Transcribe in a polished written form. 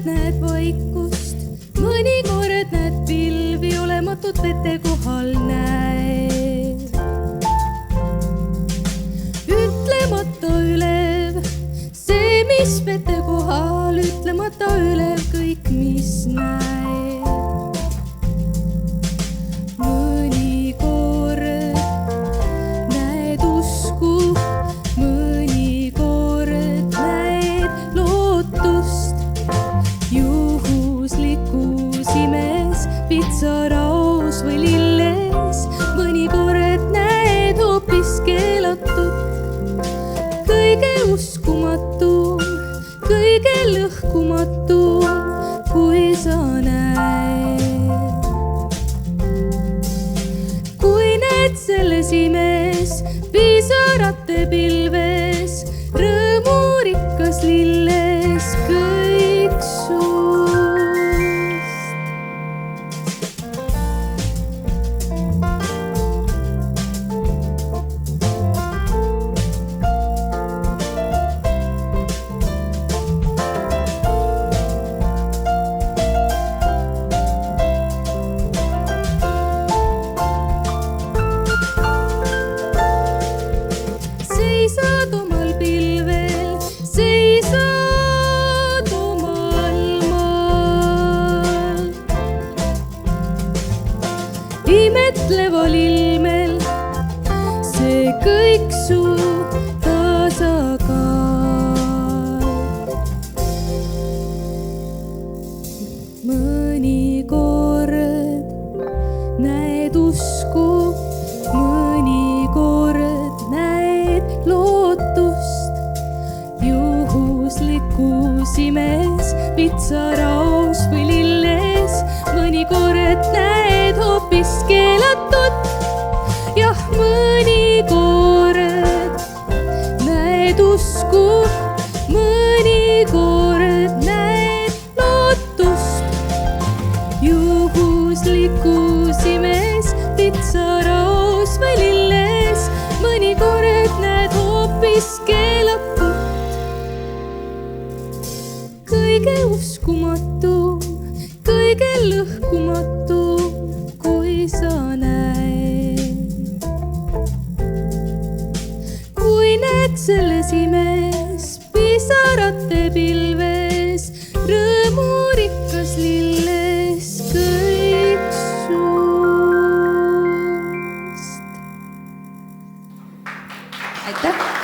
mõnikord näed vaikust, mõnikord näed pilvi, olematut vete kohal näed. Ütlemata ülev, see, mis vete kohal, ütlemata ülev kõik, mis näed. Mõnikord näed usku, mõnikord näed lootust. Juhuslikus imes, pitsaraos või lilles, mõnikord näed hoopis keelatud. Kõige uskumatum, kõige lõhkumatum, kui sa näed. Kui näed selles imes, pisarate pilves, rõõmurikas lilles kõik suust. Seisad omal pilvel, seisad omal maal. Imetleval ilmel, see kõik su tasakaal. Mõnikord näed usku, mõnikord näed lootust. Juhuslikus imes, pitsaraos või lilles, mõnikord näed hoopis keelatud. Jah, mõnikord näed usku, mõnikord näed lootust. Juhuslikus imes, pitsaraos või lilles, mõnikord näed hoopis keelatud. Kõige uskumatum, kõige lõhkumatum, kui sa näed. Kui näed selles imes, pisarate pilves, rõõmurikas lilles kõik suust. Aitäh!